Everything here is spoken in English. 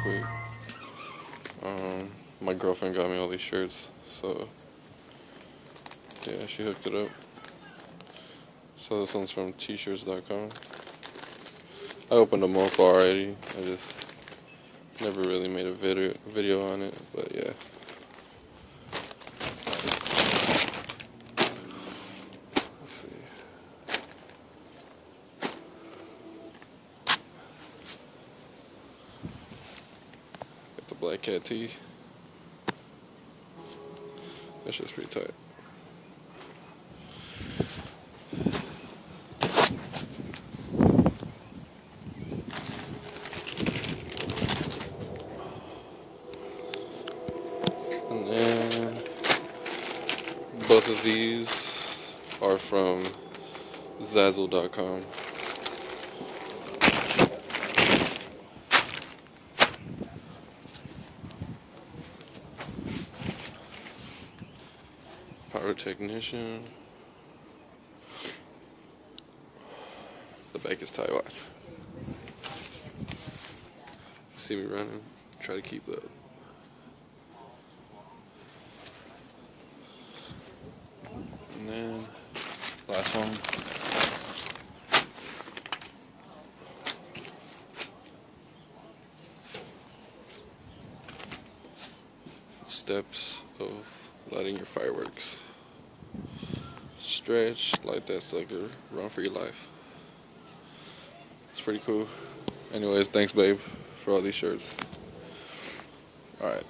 quick. My girlfriend got me all these shirts, so yeah, she hooked it up. So this one's from tshirts.com. I opened them up already. I just never really made a video on it, but yeah. Let's see. Got the Black Cat tee. That's just pretty tight. And then both of these are from Zazzle.com. Pyrotechnician. The back is tie watch. See me running, try to keep up. And then last one. Steps of lighting your fireworks. Stretch, light that sucker, run for your life. It's pretty cool. Anyways, thanks babe for all these shirts. Alright.